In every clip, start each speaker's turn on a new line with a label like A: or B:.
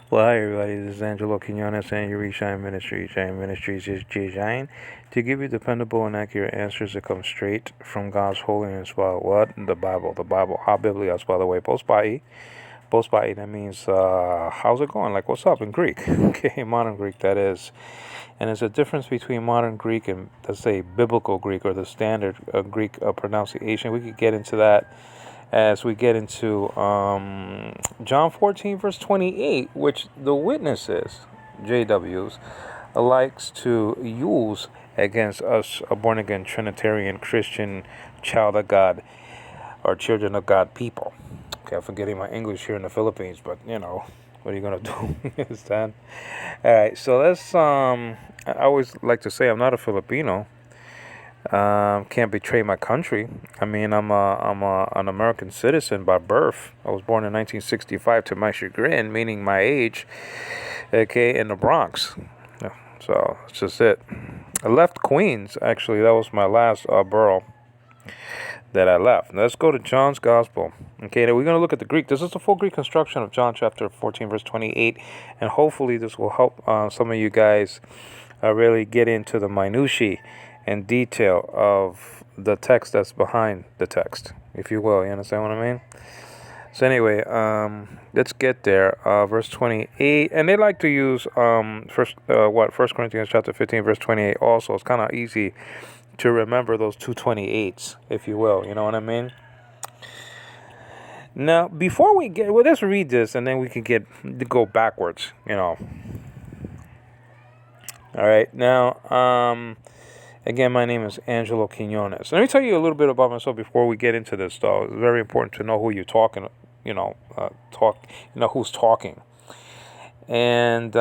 A: Well, hi everybody, this is Angelo Quinones and you reach Shine Ministries. Shine Ministries is Shine to give you dependable and accurate answers that come straight from God's holy and inspired what? The Bible. The Bible. Ha Biblia, by the way. Post by that means how's it going? Like what's up in Greek? Okay, modern Greek that is. And there's a difference between modern Greek and let's say biblical Greek or the standard Greek pronunciation. We could get into that as we get into John 14, verse 28, which the witnesses, JWs, likes to use against us, a born again Trinitarian Christian child of God or children of God people. Okay, I'm forgetting my English here in the Philippines, but what are you gonna do? You understand? All right, so let's. I always like to say I'm not a Filipino. Can't betray my country. I mean, an American citizen by birth. I was born in 1965 to my chagrin, meaning my age, okay, in the Bronx. Yeah, so that's just it. I left Queens, actually. That was my last borough that I left. Let's go to John's Gospel. Okay, now we're going to look at the Greek. This is the full Greek construction of John chapter 14, verse 28, and hopefully this will help some of you guys really get into the minutiae and detail of the text that's behind the text, if you will. You understand what I mean? So anyway, let's get there. Verse 28, and they like to use First Corinthians chapter 15, verse 28. Also, it's kind of easy to remember those two 28s, if you will. You know what I mean? Now, before we get, well, let's read this, and then we can go backwards. All right. Now, again, my name is Angelo Quinones. Let me tell you a little bit about myself before we get into this, though. It's very important to know who you're talking. Who's talking. And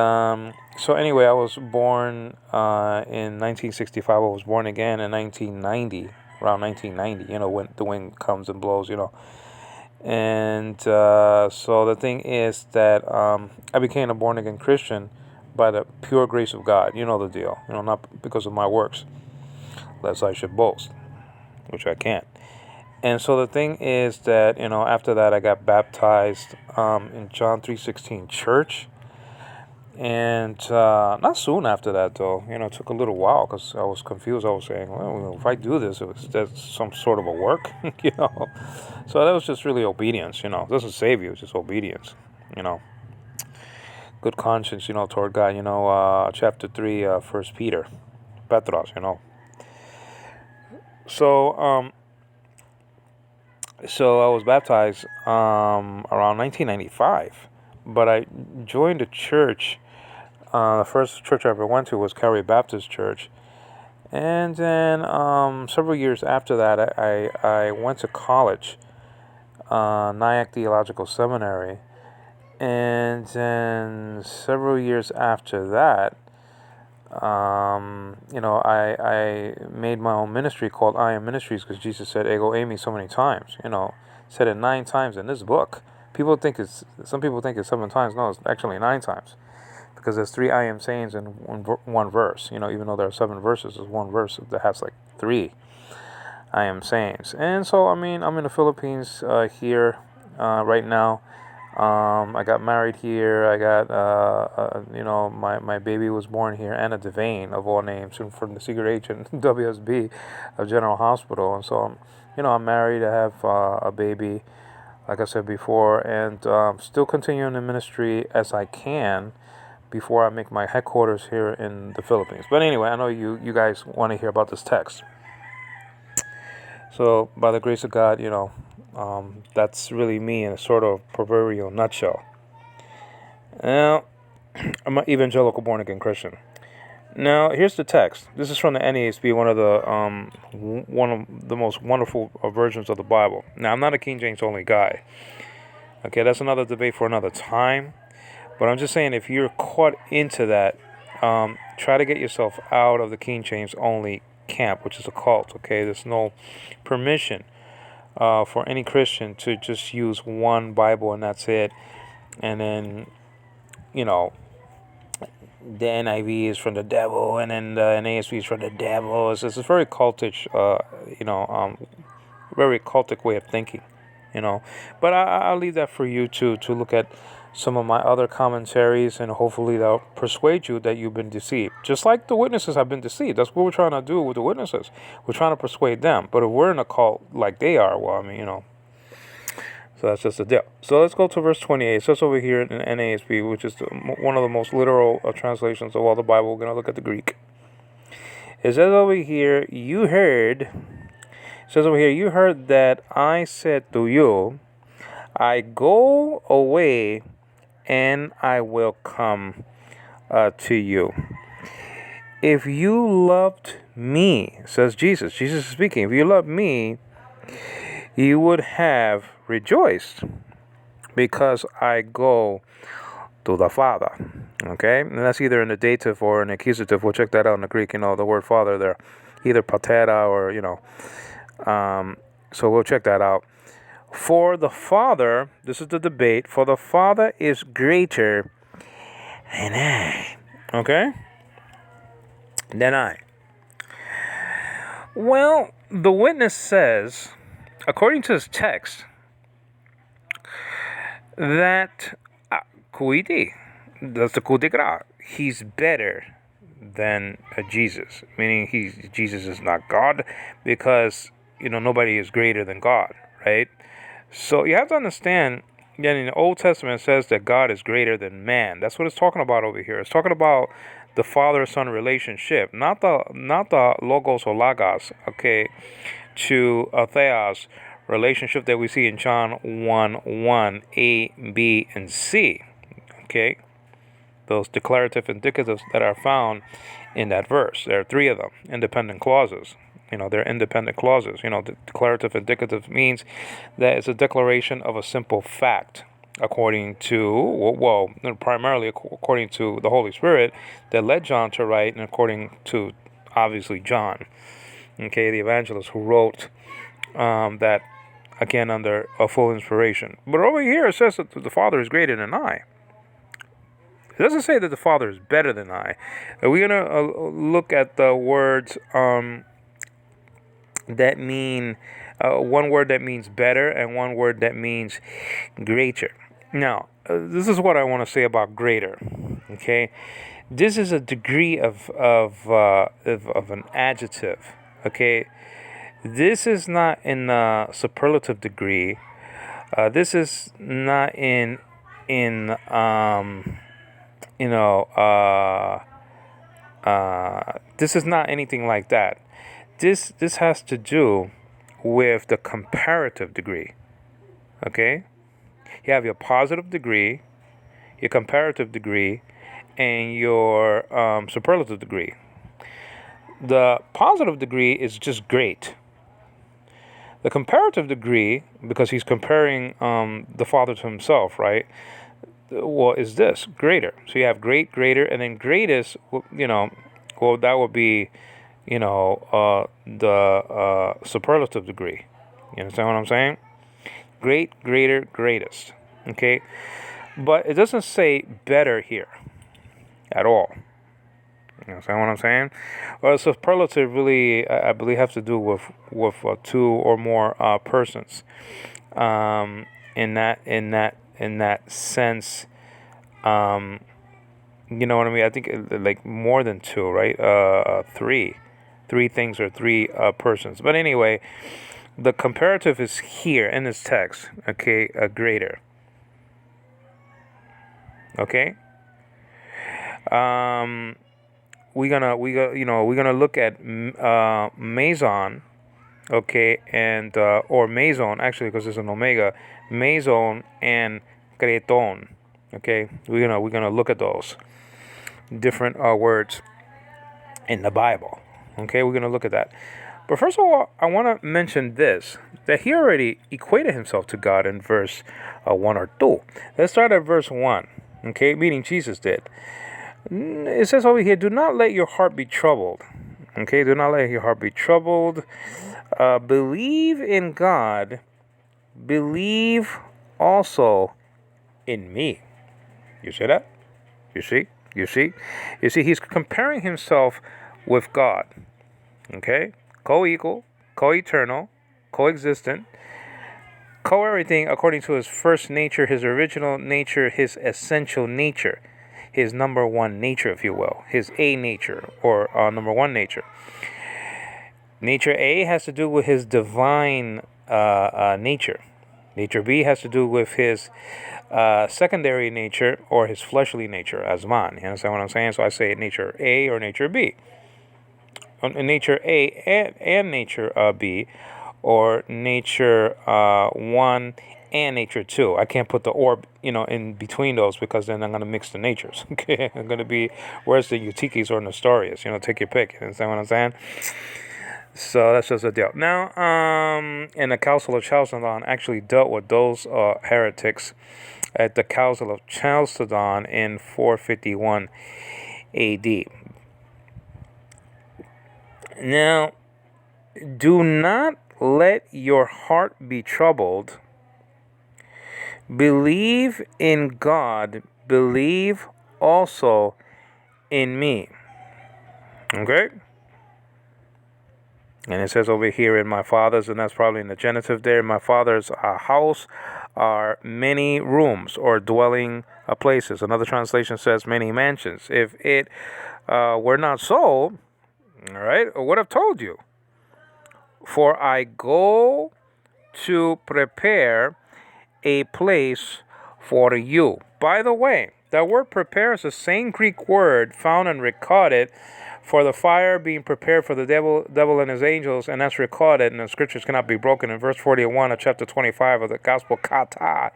A: so anyway, I was born in 1965. I was born again in 1990, around 1990. When the wind comes and blows. And so the thing is that I became a born again Christian by the pure grace of God. You know the deal. Not because of my works, lest I should boast, which I can't. And so the thing is that after that I got baptized in John 3:16 church. And not soon after that, though. It took a little while because I was confused. I was saying, well, if I do this, that's some sort of a work, So that was just really obedience, It doesn't save you, it's just obedience, Good conscience, toward God, chapter 3, 1 Peter, Petros, So, so I was baptized around 1995, but I joined a church. The first church I ever went to was Calvary Baptist Church. And then several years after that, I went to college, Nyack Theological Seminary. And then several years after that, I made my own ministry called I Am Ministries because Jesus said Ego Eimi so many times, said it 9 times in this book. Some people think it's 7 times. No, it's actually 9 times. Because there's 3 I am sayings in one verse. Even though there are 7 verses, there's one verse that has like 3 I am sayings. And so, I'm in the Philippines here right now. I got married here. I got, my baby was born here, Anna Devane, of all names, and from the secret agent WSB of General Hospital. And so, I'm married. I have a baby, like I said before, and still continuing the ministry as I can before I make my headquarters here in the Philippines. But anyway, I know you guys want to hear about this text. So, by the grace of God, that's really me in a sort of proverbial nutshell. Now, I'm an evangelical born again Christian. Now, here's the text. This is from the NASB, one of the most wonderful versions of the Bible. Now, I'm not a King James only guy. Okay, that's another debate for another time. But I'm just saying, if you're caught into that, try to get yourself out of the King James only camp, which is a cult. Okay, there's no permission for any Christian to just use one Bible and that's it. And then, the NIV is from the devil, and then the NASB is from the devil. It's a very cultish, very cultic way of thinking. But I'll leave that for you to look at some of my other commentaries, and hopefully they'll persuade you that you've been deceived. Just like the witnesses have been deceived. That's what we're trying to do with the witnesses. We're trying to persuade them. But if we're in a cult like they are, well, I mean, so that's just the deal. So let's go to verse 28. It says over here in NASB, which is one of the most literal translations of all the Bible. We're going to look at the Greek. It says over here, you heard that I said to you, I go away and I will come to you. If you loved me, says Jesus is speaking, if you loved me, you would have rejoiced because I go to the Father. Okay? And that's either in the dative or an accusative. We'll check that out in the Greek, the word Father there. Either patera or, so we'll check that out. For the Father, this is the debate, for the Father is greater than I. Okay? Than I. Well, the witness says, according to his text, that kuiti, that's the kutikra, he's better than Jesus, meaning Jesus is not God, because nobody is greater than God, right? So you have to understand that in the Old Testament it says that God is greater than man. That's what it's talking about over here. It's talking about the father-son relationship, not the logos or logos, okay, to theos relationship that we see in John 1:1, A, B, and C. Okay, those declarative indicatives that are found in that verse. There are three of them, independent clauses. They're independent clauses. The declarative indicative means that it's a declaration of a simple fact, according to, primarily according to the Holy Spirit that led John to write, and according to, obviously, John, okay, the evangelist who wrote that, again, under a full inspiration. But over here it says that the Father is greater than I. It doesn't say that the Father is better than I. We're going to look at the words that mean, one word that means better and one word that means greater. Now, this is what I want to say about greater, okay? This is a degree of an adjective, okay? This is not in the superlative degree. This is not in this is not anything like that. This has to do with the comparative degree. Okay? You have your positive degree, your comparative degree, and your superlative degree. The positive degree is just great. The comparative degree, because he's comparing the Father to himself, right? Well, is this greater? So you have great, greater, and then greatest, that would be, the superlative degree. You understand what I'm saying? Great, greater, greatest. Okay? But it doesn't say better here at all. You understand what I'm saying? Well, superlative really, I believe, has to do with two or more persons. In that sense, you know what I mean? I think like more than two, right? Three things or three persons. But anyway, the comparative is here in this text. Okay, greater. Okay. We're gonna look at meson, okay, and or meson actually, because it's an omega, meson and kreton. Okay, we're gonna look at those different words in the Bible. Okay, we're gonna look at that. But first of all, I want to mention this, that he already equated himself to God in verse 1 or 2. Let's start at verse 1. Okay, meaning Jesus did. It says over here, do not let your heart be troubled. Okay, do not let your heart be troubled. Believe in God. Believe also in me. You see that? You see? He's comparing himself with God. Okay? Co-equal, co-eternal, co-existent, Co-everything according to his first nature, his original nature, his essential nature, his number one nature, if you will, his A nature, or number one nature. Nature A has to do with his divine nature. Nature B has to do with his secondary nature or his fleshly nature, asman. You understand what I'm saying? So I say nature A or nature B. Nature A and nature B, or nature 1 and nature 2. I can't put the or, in between those, because then I'm going to mix the natures. Okay, I'm going to be, where's the Eutyches or Nestorius? Take your pick. You understand what I'm saying? So that's just a deal. Now, and the Council of Chalcedon actually dealt with those heretics at the Council of Chalcedon in 451 AD. Now, do not let your heart be troubled. Believe in God. Believe also in me. Okay? And it says over here, in my father's, and that's probably in the genitive there, in my father's house are many rooms or dwelling places. Another translation says many mansions. If it were not so, all right, I would have told you. For I go to prepare a place for you. By the way, that word prepare is the same Greek word found and recorded for the fire being prepared for the devil and his angels, and that's recorded, and the scriptures cannot be broken in verse 41 of chapter 25 of the Gospel Kata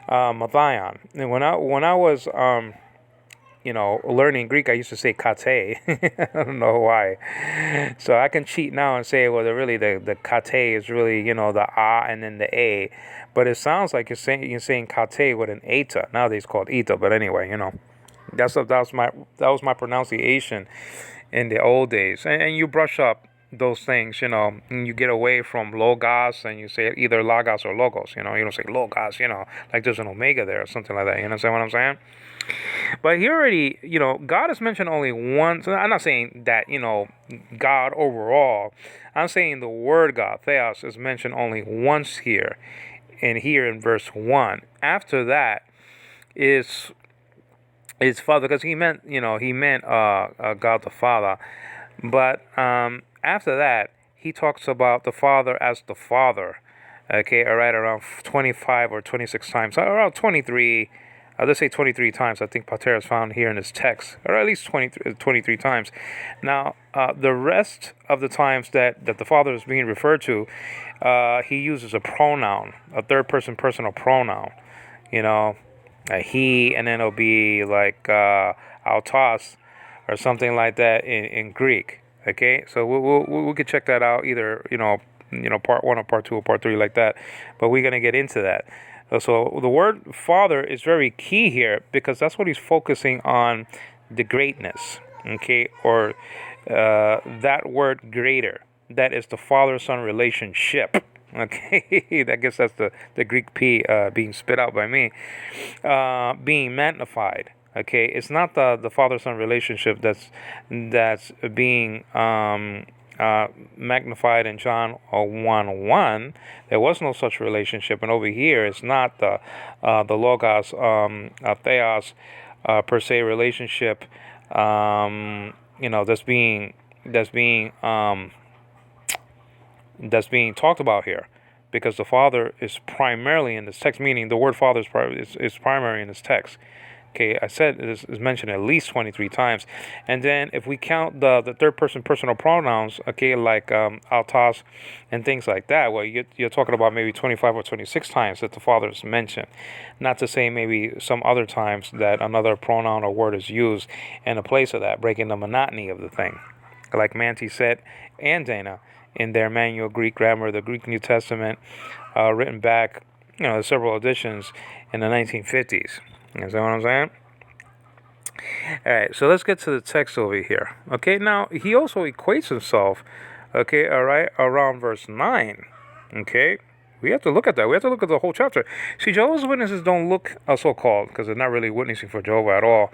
A: Mathion. And when I was learning Greek, I used to say kate. I don't know why. So I can cheat now and say, well, the kate is really, the ah and then the a. But it sounds like you're saying kate with an eta. Nowadays called eta. But anyway, that was my pronunciation in the old days. And you brush up those things, and you get away from logos, and you say either logos or logos. You don't say logos, like there's an omega there or something like that. You understand what I'm saying? But here already, God is mentioned only once. I'm not saying that, God overall. I'm saying the word God, theos, is mentioned only once here, and here in verse 1. After that is Father, because he meant God the Father. But after that, he talks about the Father as the Father. Okay, all right, around 25 or 26 times, around 23. Let's say 23 times. I think Pater is found here in his text, or at least 23 times. Now, the rest of the times that the Father is being referred to, he uses a pronoun, a third-person personal pronoun. He, and then it'll be like autos or something like that in Greek. Okay, so we could check that out, either part 1 or part 2 or part 3 like that. But we're gonna get into that. So the word Father is very key here, because that's what he's focusing on, the greatness, okay, or that word greater. That is the father-son relationship, okay. I guess that's the Greek P being spit out by me, being magnified, okay. It's not the father-son relationship that's being magnified in John 1:1. There was no such relationship, and over here it's not the logos theos per se relationship. That's being talked about here, because the Father is primarily in this text, meaning the word Father is primary in this text. Okay, I said it is mentioned at least 23 times. And then if we count the third-person personal pronouns, okay, like autos and things like that, well, you're talking about maybe 25 or 26 times that the Father is mentioned. Not to say maybe some other times that another pronoun or word is used in the place of that, breaking the monotony of the thing. Like Manti said, and Dana, in their manual Greek grammar, the Greek New Testament, written back, several editions in the 1950s. You know what I'm saying? All right, so let's get to the text over here. Okay, now he also equates himself, okay, all right, around verse 9. Okay, we have to look at that. We have to look at the whole chapter. See, Jehovah's Witnesses don't look so-called, because they're not really witnessing for Jehovah at all.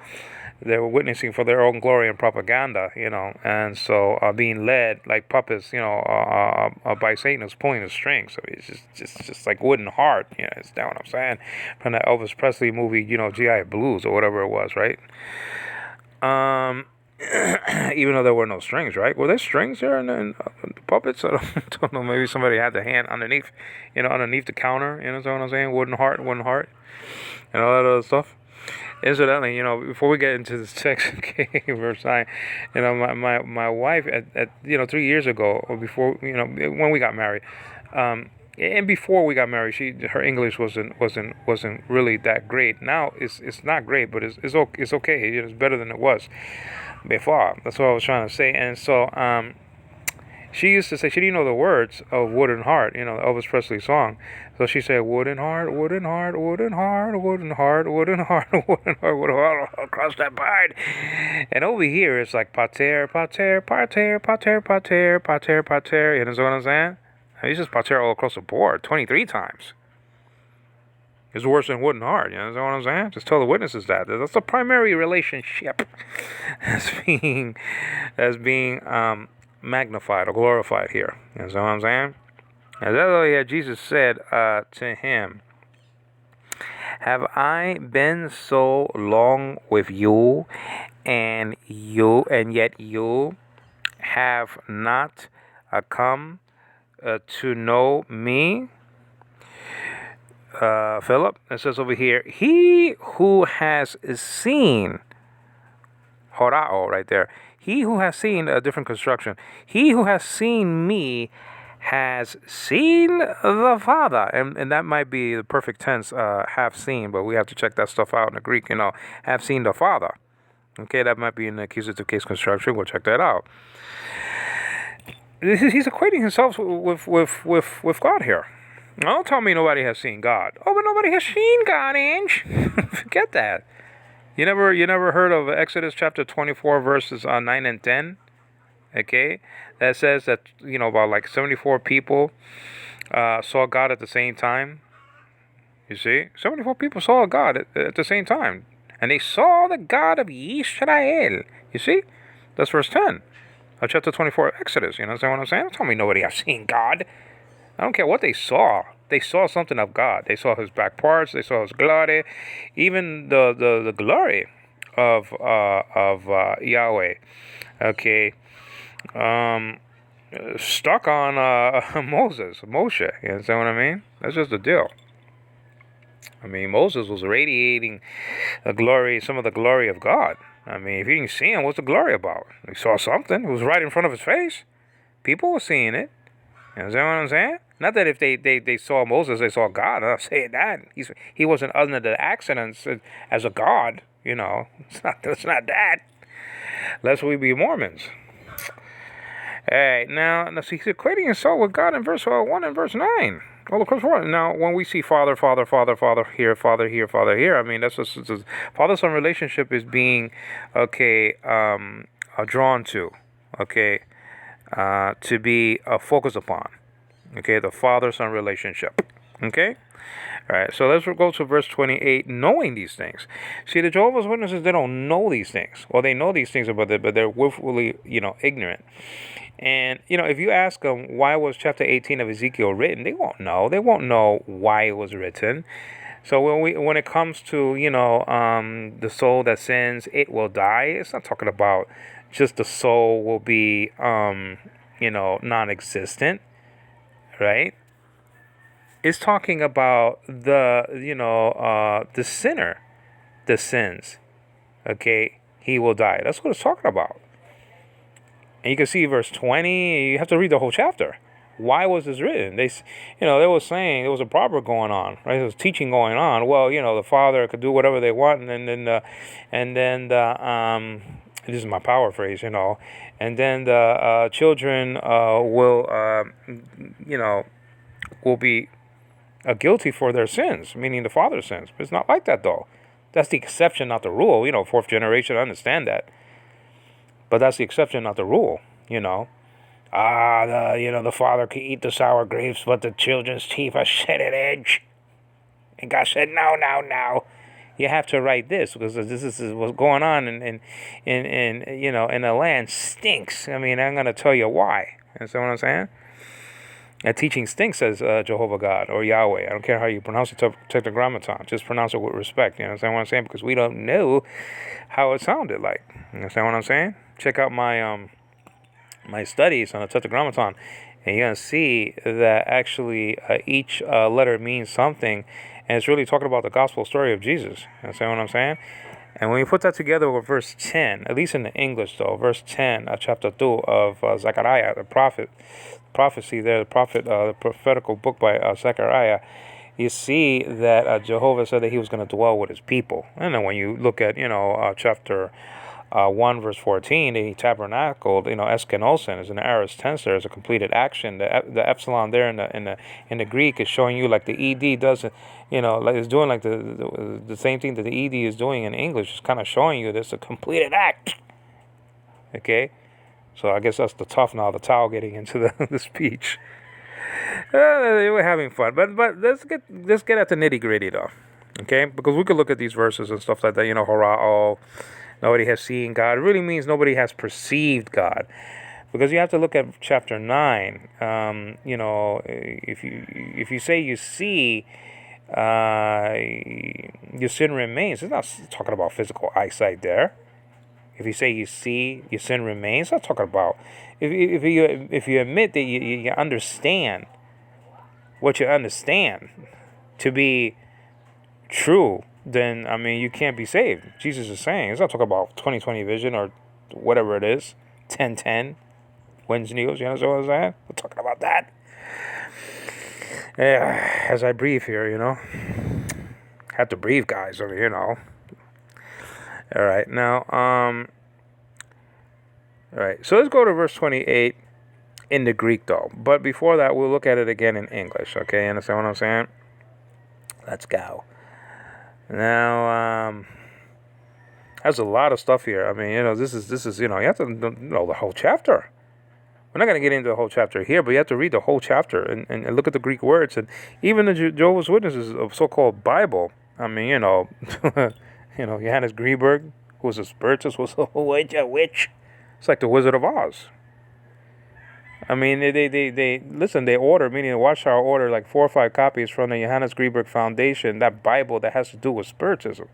A: they were witnessing for their own glory and propaganda, and so being led like puppets, by Satan who's pulling the strings. So it's just like wooden heart, is that what I'm saying? From that Elvis Presley movie, GI Blues or whatever it was, right? Um, even though there were no strings, right? Were there strings there and puppets? I don't know. Maybe somebody had the hand underneath, underneath the counter. You know what I'm saying? Wooden heart, and all that other stuff. Incidentally, before we get into this text, okay, verse 9, my wife at 3 years ago, or before, when we got married, and before we got married, her English wasn't really that great. Now it's not great, but it's okay. It's better than it was before. That's what I was trying to say. And so she used to say she didn't know the words of Wooden Heart, the Elvis Presley song. So she said, wooden heart, wooden heart, wooden heart, wooden heart, wooden heart, wooden heart, wooden heart, across that part. And over here, it's like pater, pater, pater, pater, pater, pater, pater. You know what I'm saying? It's just pater all across the board, 23 times. It's worse than wooden heart. You know what I'm saying? Just tell the witnesses that. That's the primary relationship that's being magnified or glorified here. You know what I'm saying? And that's Jesus said to him, have I been so long with you, and yet you have not come to know me? Philip, it says over here, he who has seen, horao right there, he who has seen, a different construction, he who has seen me has seen the Father. And that might be the perfect tense, have seen, but we have to check that stuff out in the Greek, have seen the Father. Okay, that might be in the accusative case construction. We'll check that out. He's equating himself with God here. Don't tell me nobody has seen God. Oh, but nobody has seen God, Ange. Forget that. You never heard of Exodus chapter 24 verses 9 and 10? Okay, that says that about like 74 people saw God at the same time. You see, 74 people saw God at the same time, and they saw the God of Israel. You see, that's verse 10 of chapter 24 of Exodus. You know what I'm saying? Don't tell me nobody has seen God. I don't care what they saw. They saw something of God. They saw His back parts. They saw His glory, even the glory of Yahweh. Okay. Stuck on Moshe. You understand what I mean? That's just the deal. I mean, Moses was radiating some of the glory of God. I mean, if you didn't see him, what's the glory about? He saw something. It was right in front of his face. People were seeing it. You understand what I'm saying? Not that if they saw Moses, they saw God. I'm not saying that. He wasn't under the accidents as a God. It's not that. Lest we be Mormons. All right, now he's equating himself with God in verse 1 and verse 9. All across the world. Now, when we see Father, Father, Father, Father here, Father here, Father here, I mean, that's what Father-Son relationship is being, drawn to, to be focused upon, the Father-Son relationship, okay? All right, so let's go to verse 28, knowing these things. See, the Jehovah's Witnesses, they don't know these things. Well, they know these things, but they're willfully, ignorant. And, if you ask them, why was chapter 18 of Ezekiel written, they won't know. They won't know why it was written. So when it comes to, the soul that sins, it will die. It's not talking about just the soul will be, non-existent, right? It's talking about the sinner that sins, he will die. That's what it's talking about. And you can see verse 20, you have to read the whole chapter. Why was this written? They were saying there was a proverb going on, right? There was teaching going on. Well, the father could do whatever they want, and then this is my power phrase, and then the children will be guilty for their sins, meaning the father's sins. But it's not like that, though. That's the exception, not the rule. Fourth generation, I understand that. But that's the exception, not the rule, the father could eat the sour grapes, but the children's teeth are set at edge. And God said, no. you have to write this because this is what's going on in the land stinks. I mean, I'm gonna tell you why. You see what I'm saying? That teaching stinks, says Jehovah God or Yahweh. I don't care how you pronounce it, tetragrammaton. Just pronounce it with respect. You understand what I'm saying? Because we don't know how it sounded like. You understand what I'm saying? Check out my my studies on the tetragrammaton, and you're gonna see that actually each letter means something, and it's really talking about the gospel story of Jesus. You understand what I'm saying? And when you put that together with verse 10, at least in the English though, verse 10, chapter 2 of Zechariah, the prophecy there, the prophetical book by Zechariah, you see that Jehovah said that he was going to dwell with his people. And then when you look at, chapter 1 verse 14, he tabernacled, eskenosin is an aorist tense. There is a completed action. The epsilon there in the Greek is showing you like the ed does, like it's doing like the same thing that the ed is doing in English. It's kind of showing you this a completed act. Okay, so I guess that's the tough now, the towel getting into the speech. We're having fun, but let's get at the nitty gritty though. Okay, because we could look at these verses and stuff like that. Horao. Nobody has seen God. It really means nobody has perceived God. Because you have to look at chapter 9. If you say you see, your sin remains. It's not talking about physical eyesight there. If you say you see, your sin remains. It's not talking about. If you admit that you understand what you understand to be true, then, I mean, you can't be saved. Jesus is saying, it's not talking about 20/20 vision or whatever it is, 10/10, wins news, you know what I'm saying? We're talking about that. Yeah, as I breathe here, have to breathe, guys, All right, now, all right, so let's go to verse 28 in the Greek, though. But before that, we'll look at it again in English, okay? You understand what I'm saying? Let's go. Now, there's a lot of stuff here. I mean, this is, you have to know the whole chapter. We're not going to get into the whole chapter here, but you have to read the whole chapter and look at the Greek words. And even the Jehovah's Witnesses of so-called Bible, I mean, Johannes Greenberg, who was a spiritist, was a witch. It's like the Wizard of Oz. I mean, they order, meaning the Watchtower ordered like 4 or 5 copies from the Johannes Greenberg Foundation, that Bible that has to do with spiritism.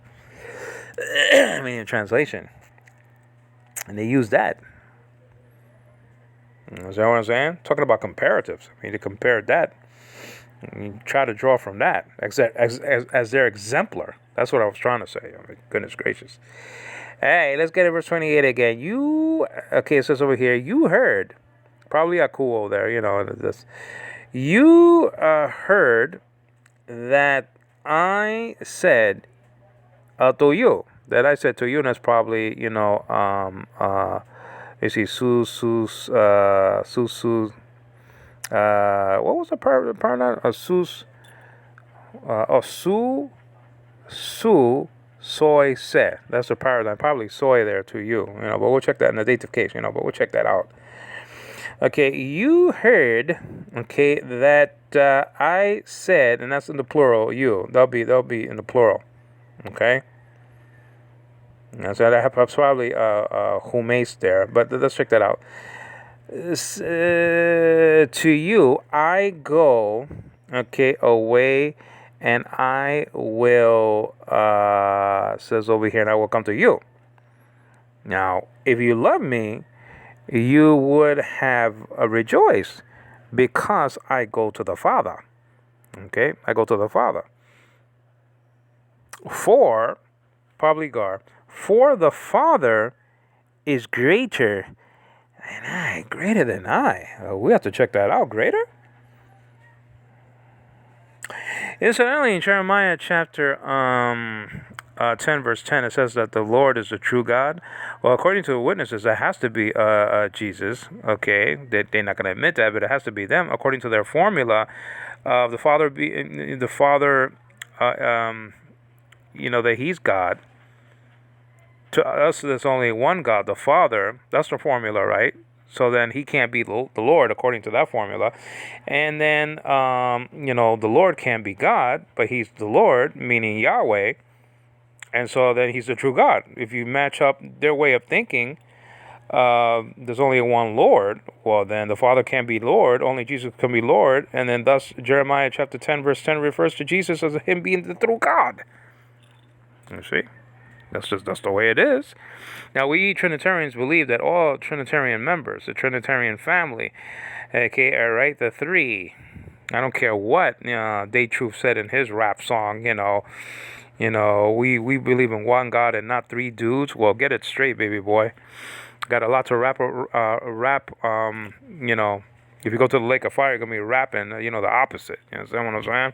A: I mean, in translation. And they use that. Is that what I'm saying? Talking about comparatives. I mean, they compared that. And you try to draw from that as their exemplar. That's what I was trying to say. I mean, goodness gracious. Hey, let's get to verse 28 again. It says over here, you heard. Probably Akuo there, this. You heard that I said to you. That I said to you, and that's probably, you see, what was the pronoun? Soy, se. That's the paradigm. Probably soy there to you, but we'll check that in the dative case, but we'll check that out. Okay, you heard, that I said, and that's in the plural, you. They'll be in the plural, okay? And so I have probably humes there, but let's check that out. To you, I go, away, and I will, says over here, and I will come to you. Now, if you love me, you would have rejoiced because I go to the Father. Okay, I go to the Father. For the Father is greater than I. We have to check that out. Greater? Incidentally, in Jeremiah chapter 10 verse 10, it says that the Lord is the true God. Well, according to the witnesses, that has to be Jesus. Okay, they're not going to admit that, but it has to be them. According to their formula, the Father that He's God. To us, there's only one God, the Father. That's the formula, right? So then He can't be the Lord according to that formula. And then, the Lord can't be God, but He's the Lord, meaning Yahweh. And so then he's the true God. If you match up their way of thinking, there's only one Lord. Well, then the Father can't be Lord. Only Jesus can be Lord. And then thus Jeremiah chapter 10 verse 10 refers to Jesus as him being the true God. You see? That's the way it is. Now, we Trinitarians believe that all Trinitarian members, the Trinitarian family, okay, all right, the three. I don't care what Day Truth said in his rap song. We believe in one God and not three dudes. Well, get it straight, baby boy. Got a lot to rap. If you go to the lake of fire, you're gonna be rapping. The opposite. You understand what I'm saying?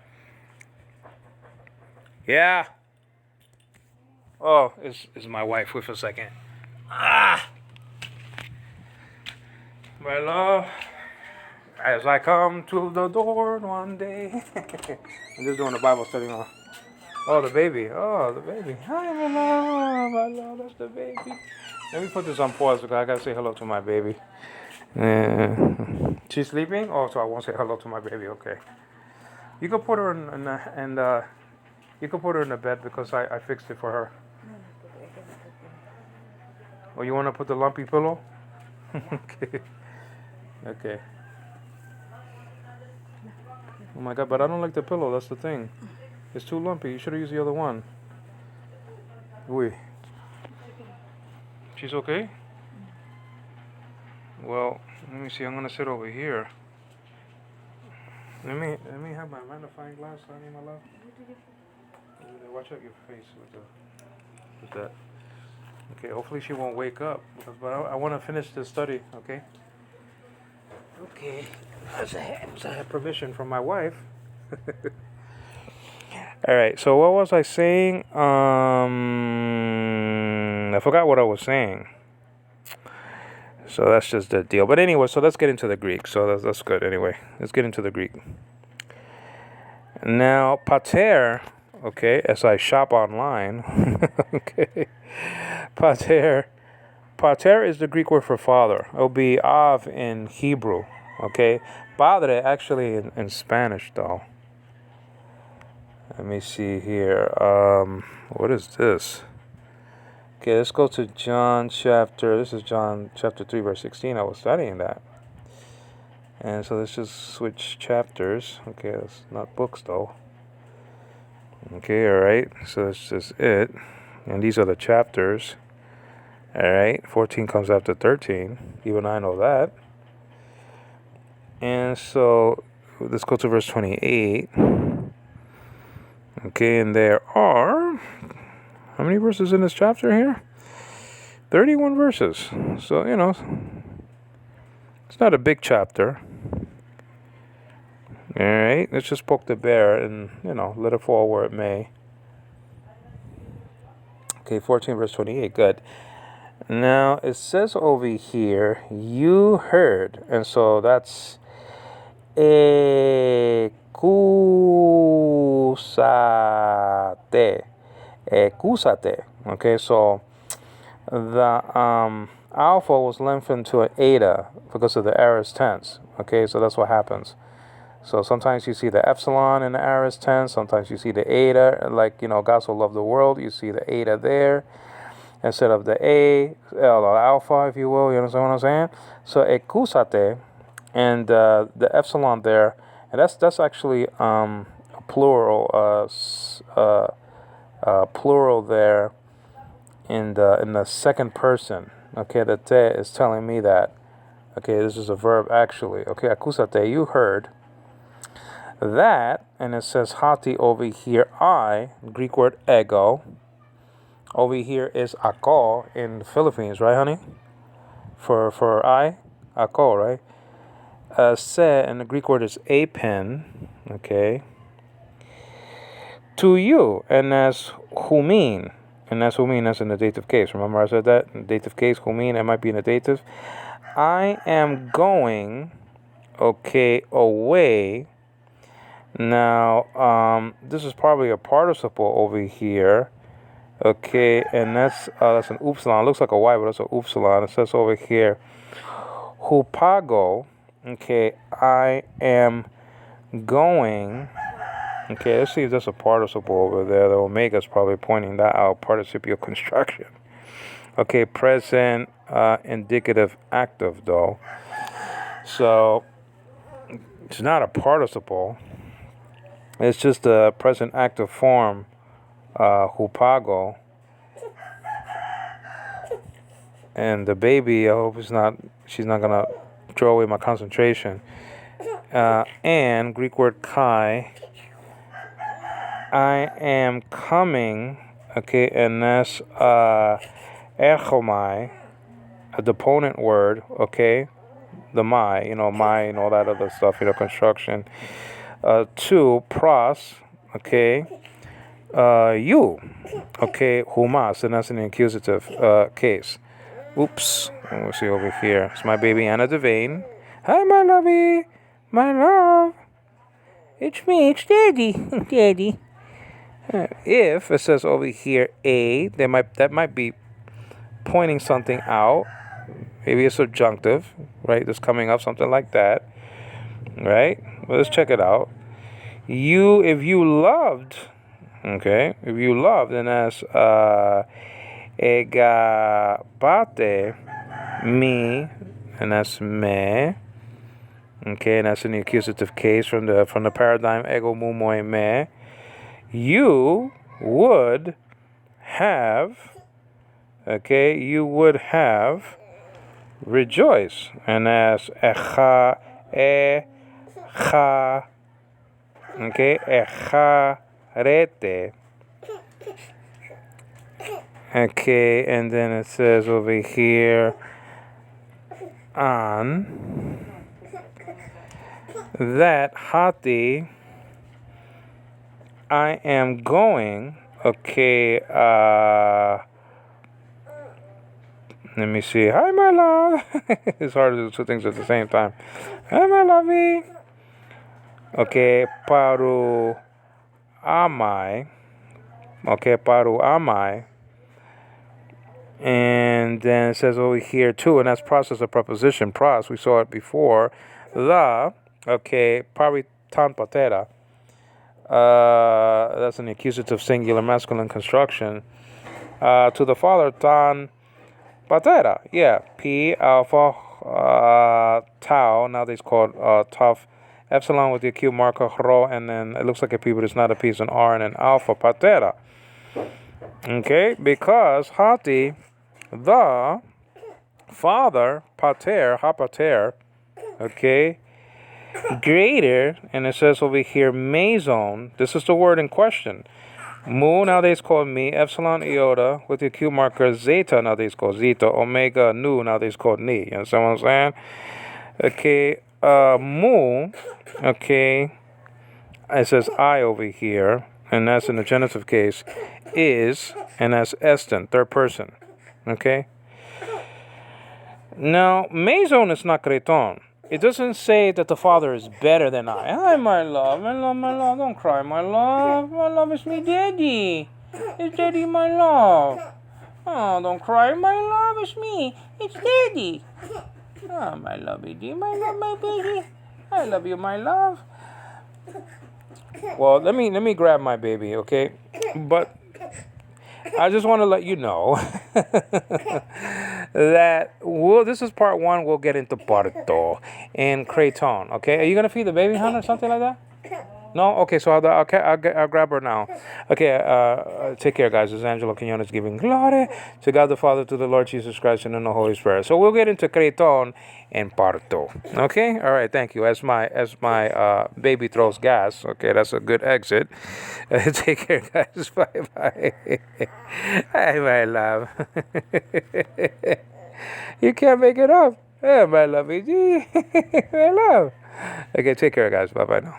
A: Yeah. Oh, is my wife with a second? Ah, my love. As I come to the door one day. I'm just doing a Bible study now. Oh, the baby. Oh, the baby. Hi, my love. My love, that's the baby. Let me put this on pause because I gotta say hello to my baby. She's sleeping? Oh, so I won't say hello to my baby. Okay. You can put her you can put her in the bed because I fixed it for her. Oh, you want to put the lumpy pillow? Okay. Okay. Oh my God, but I don't like the pillow. That's the thing. It's too lumpy. You should have used the other one. Oui. She's okay? Well, let me see. I'm gonna sit over here. Let me have my magnifying glass, honey, my love. Watch out your face with that. Okay, hopefully she won't wake up, but I want to finish the study, okay? Okay, as I have permission from my wife. All right, so what was I saying? I forgot what I was saying. So that's just the deal. But anyway, so let's get into the Greek. So that's good anyway. Let's get into the Greek. Now, pater, okay, as I shop online, okay, pater is the Greek word for father. It will be av in Hebrew, okay? Padre actually in Spanish, though. Let me see here. What is this? Okay, let's go to John chapter 3, verse 16. I was studying that. And so let's just switch chapters. Okay, that's not books, though. Okay, all right. So that's just it. And these are the chapters. All right, 14 comes after 13. Even I know that. And so let's go to verse 28. Okay, and there are, how many verses in this chapter here? 31 verses. So, it's not a big chapter. All right, let's just poke the bear and, let it fall where it may. Okay, 14 verse 28, good. Now, it says over here, you heard. And so that's Excusate. Excusate. Okay, so the alpha was lengthened to an eta because of the aorist tense. Okay, so that's what happens. So sometimes you see the epsilon in the aorist tense. Sometimes you see the eta, like, God so loved the world. You see the eta there instead of the the alpha, if you will. You understand what I'm saying? So excusate. And the epsilon there, and that's actually a plural, plural there in the second person. Okay, the te is telling me that. Okay, this is a verb actually. Okay, acusate, you heard that, and it says hati over here. I, Greek word ego. Over here is ako in the Philippines, right, honey? For I, ako, right? Se, and the Greek word is apen, okay, to you, and that's humin, that's in the dative case. Remember I said that? In the dative case, humin, it might be in the dative. I am going, okay, away. Now, this is probably a participle over here, okay, and that's an upsilon. It looks like a Y, but that's an upsilon. It says over here, hupago. Okay, I am going Okay, let's see if there's a participle over there. The omega's probably pointing that out. Participial construction. Okay, present indicative active though. So it's not a participle. It's just a present active form, hupago. And the baby, I hope she's not gonna throw away my concentration. And Greek word kai, I am coming, okay, and that's echomai, a deponent word, okay, the my, my and all that other stuff, construction. Two, pros, okay, you, okay, humas, and that's an accusative case. Oops, we'll see over here. It's my baby Anna Devane. Hi, my lovey, my love. It's me, it's Daddy, Daddy. If it says over here a, that might be pointing something out. Maybe a subjunctive, right? That's coming up, something like that, right? Well, let's check it out. If you loved, okay, if you loved, then that's egabate me, and that's me. Okay, and that's in the accusative case from the paradigm ego mumoi me. You would have, okay, you would have rejoice, and that's echa, okay, echarete. Okay, and then it says over here on that hati, I am going, okay, let me see. Hi, my love. It's hard to do two things at the same time. Hi, my lovey. Okay, paru amai. Okay, paru amai. And then it says over here too, and that's process of preposition. Pros, we saw it before. La, okay, paritan patera. That's an accusative singular masculine construction. To the father, tan patera. Yeah, P alpha tau. Nowadays called tough. Epsilon with the acute marker ro, and then it looks like a P, but it's not a P, it's an R, and an alpha patera. Okay, because hati, the father, pater, hapater, okay, greater, and it says over here, meson, this is the word in question. Mu, nowadays called me, epsilon iota, with the acute marker zeta, nowadays called zeta, omega nu, nowadays called ni. You understand what I'm saying? Okay, mu, okay, it says I over here, and that's in the genitive case, is, and that's estin, third person. Okay? Now, meson is not creton. It doesn't say that the father is better than I. Hi, my love, my love, my love. Don't cry, my love. My love, it's me, Daddy. It's Daddy, my love. Oh, don't cry, my love, it's me. It's Daddy. Oh, my love, baby, my love, my baby. I love you, my love. Well, let me grab my baby, okay? But I just want to let you know that this is part one. We'll get into part two and Creighton. Okay, are you gonna feed the baby, hon, or something like that? No? Okay, so I'll grab her now. Okay, take care, guys. This is Angelo Quinones giving glory to God the Father, to the Lord Jesus Christ, and in the Holy Spirit. So we'll get into Creighton and part two. Okay? All right, thank you. As my baby throws gas, okay, that's a good exit. Take care, guys. Bye-bye. Hi, my love. You can't make it up. Hey, my love, my love. Okay, take care, guys. Bye-bye now.